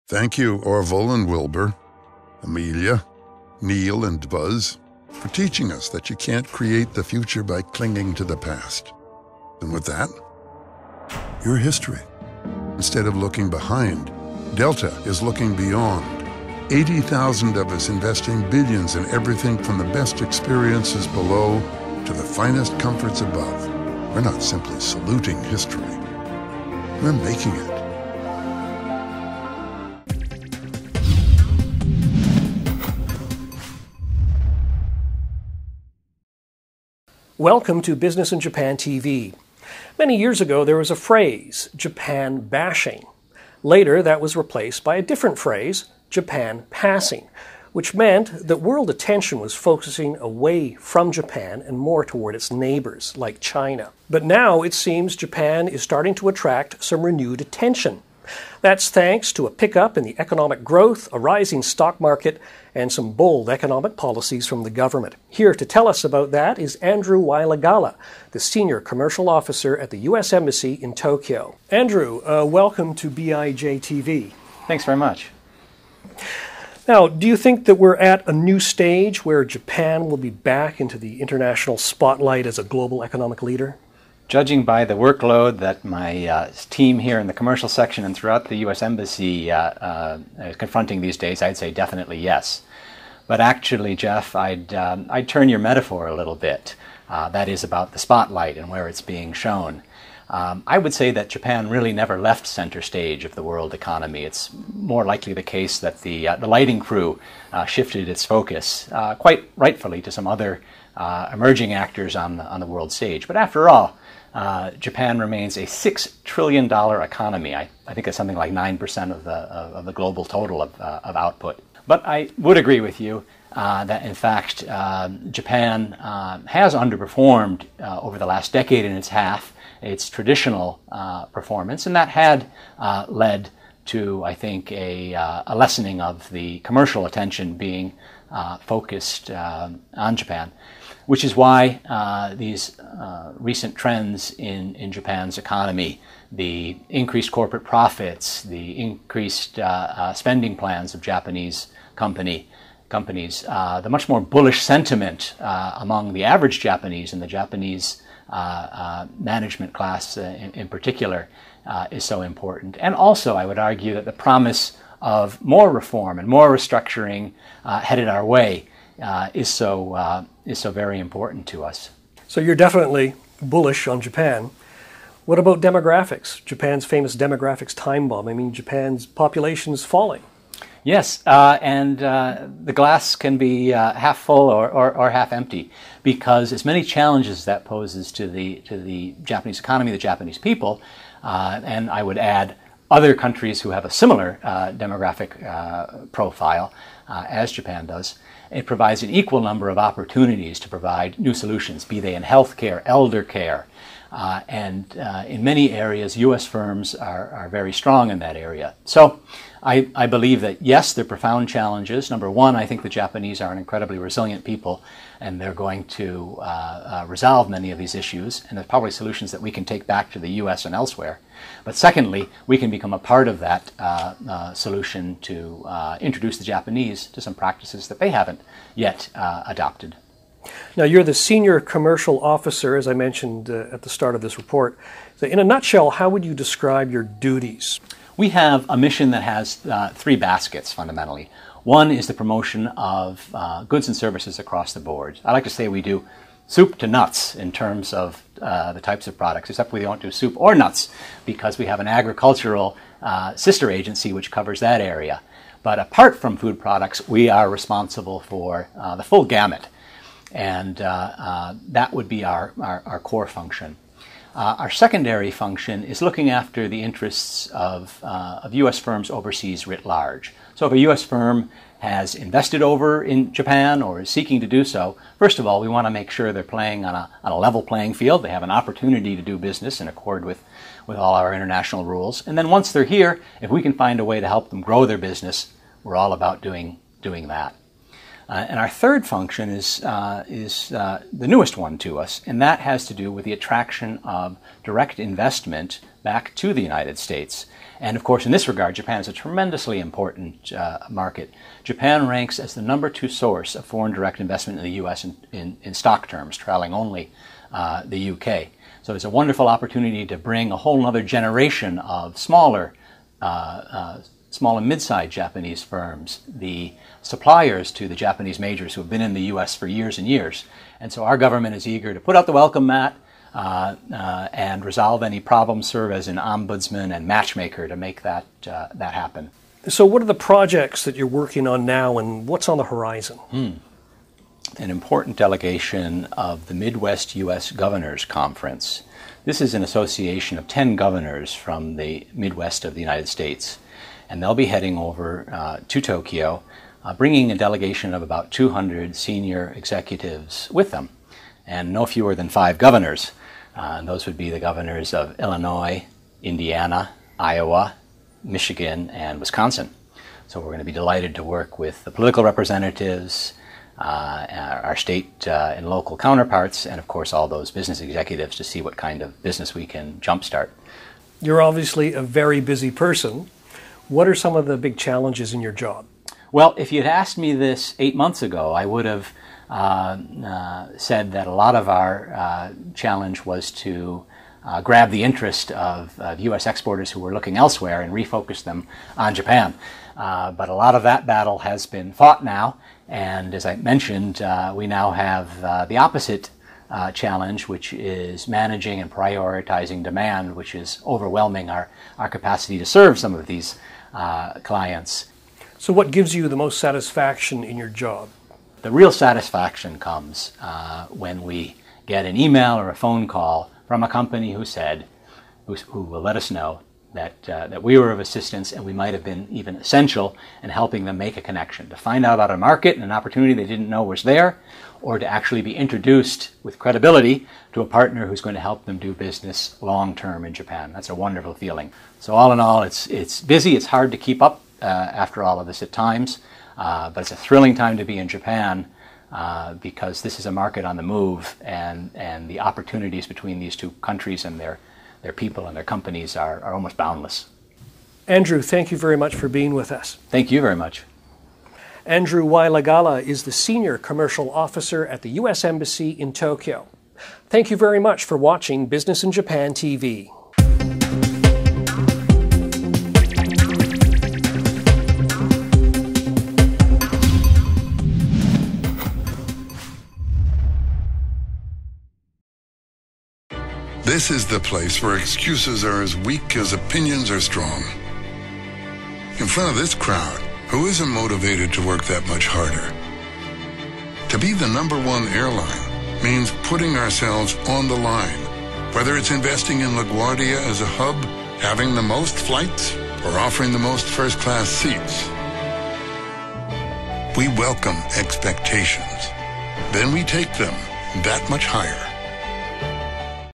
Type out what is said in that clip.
Thank you, Orville and Wilbur, Amelia, Neil and Buzz, for teaching us that you can't create the future by clinging to the past. And with that, your history. Instead of looking behind, Delta is looking beyond. 80,000 of us investing billions in everything from the best experiences below to the finest comforts above. We're not simply saluting history. We're making it. Welcome to Business in Japan TV. Many years ago, there was a phrase, Japan bashing. Later, that was replaced by a different phrase, Japan passing, which meant that world attention was focusing away from Japan and more toward its neighbors, like China. But now it seems Japan is starting to attract some renewed attention. That's thanks to a pickup in the economic growth, a rising stock market, and some bold economic policies from the government. Here to tell us about that is Andrew Wylegala, the Senior Commercial Officer at the U.S. Embassy in Tokyo. Andrew, welcome to BIJ TV. Thanks very much. Now, do you think that we're at a new stage where Japan will be back into the international spotlight as a global economic leader? Judging by the workload that my team here in the commercial section and throughout the U.S. Embassy is confronting these days, I'd say definitely yes. But actually, Jeff, I'd turn your metaphor a little bit. That is about the spotlight and where it's being shown. I would say that Japan really never left center stage of the world economy. It's more likely the case that the lighting crew shifted its focus, quite rightfully, to some other emerging actors on the world stage. But after all, Japan remains a $6 trillion economy. I think it's something like 9% of the global total of output. But I would agree with you that, in fact, Japan has underperformed over the last decade and its traditional performance, and that had led to, I think, a lessening of the commercial attention being focused on Japan, which is why these recent trends in Japan's economy, the increased corporate profits, the increased spending plans of Japanese companies, the much more bullish sentiment among the average Japanese and the Japanese management class in particular is so important. And also, I would argue that the promise of more reform and more restructuring headed our way is so very important to us. So you're definitely bullish on Japan. What about demographics? Japan's famous demographics time bomb. I mean, Japan's population is falling. Yes, and the glass can be half full or half empty, because as many challenges that poses to the Japanese economy, the Japanese people, and I would add other countries who have a similar demographic profile as Japan does, it provides an equal number of opportunities to provide new solutions, be they in healthcare, elder care, and in many areas, U.S. firms are very strong in that area. So I believe that, yes, there are profound challenges. Number one, I think the Japanese are an incredibly resilient people, and they're going to resolve many of these issues, and there's probably solutions that we can take back to the U.S. and elsewhere. But secondly, we can become a part of that solution to introduce the Japanese to some practices that they haven't yet adopted. Now, you're the Senior Commercial Officer, as I mentioned at the start of this report. So in a nutshell, how would you describe your duties? We have a mission that has three baskets, fundamentally. One is the promotion of goods and services across the board. I like to say we do soup to nuts in terms of the types of products, except we don't do soup or nuts because we have an agricultural sister agency which covers that area. But apart from food products, we are responsible for the full gamut, and that would be our core function. Our secondary function is looking after the interests of U.S. firms overseas writ large. So if a U.S. firm has invested over in Japan or is seeking to do so, first of all, we want to make sure they're playing on a level playing field. They have an opportunity to do business in accord with all our international rules. And then once they're here, if we can find a way to help them grow their business, we're all about doing that. And our third function is the newest one to us, and that has to do with the attraction of direct investment back to the United States. And of course, in this regard, Japan is a tremendously important market. Japan ranks as the #2 source of foreign direct investment in the U.S. in stock terms, trailing only the U.K. So it's a wonderful opportunity to bring a whole other generation of small and mid-sized Japanese firms, the suppliers to the Japanese majors who have been in the U.S. for years and years. And so our government is eager to put out the welcome mat and resolve any problems, serve as an ombudsman and matchmaker to make that happen. So what are the projects that you're working on now, and what's on the horizon? An important delegation of the Midwest U.S. Governors Conference. This is an association of 10 governors from the Midwest of the United States, and they'll be heading over to Tokyo, bringing a delegation of about 200 senior executives with them, and no fewer than 5 governors. And those would be the governors of Illinois, Indiana, Iowa, Michigan, and Wisconsin. So we're going to be delighted to work with the political representatives, our state and local counterparts, and of course all those business executives to see what kind of business we can jumpstart. You're obviously a very busy person. What are some of the big challenges in your job? Well, if you'd asked me this 8 months ago, I would have said that a lot of our challenge was to grab the interest of U.S. exporters who were looking elsewhere and refocus them on Japan. But a lot of that battle has been fought now, and as I mentioned, we now have the opposite challenge, which is managing and prioritizing demand, which is overwhelming our capacity to serve some of these clients. So what gives you the most satisfaction in your job? The real satisfaction comes when we get an email or a phone call from a company who will let us know that we were of assistance and we might have been even essential in helping them make a connection, to find out about a market and an opportunity they didn't know was there, or to actually be introduced with credibility to a partner who's going to help them do business long-term in Japan. That's a wonderful feeling. So all in all, it's busy, it's hard to keep up after all of this at times, but it's a thrilling time to be in Japan because this is a market on the move, and the opportunities between these two countries and their people and their companies are almost boundless. Andrew, thank you very much for being with us. Thank you very much. Andrew Wylegala is the Senior Commercial Officer at the U.S. Embassy in Tokyo. Thank you very much for watching Business in Japan TV. This is the place where excuses are as weak as opinions are strong. In front of this crowd, who isn't motivated to work that much harder? To be the #1 airline means putting ourselves on the line, whether it's investing in LaGuardia as a hub, having the most flights, or offering the most first-class seats. We welcome expectations. Then we take them that much higher.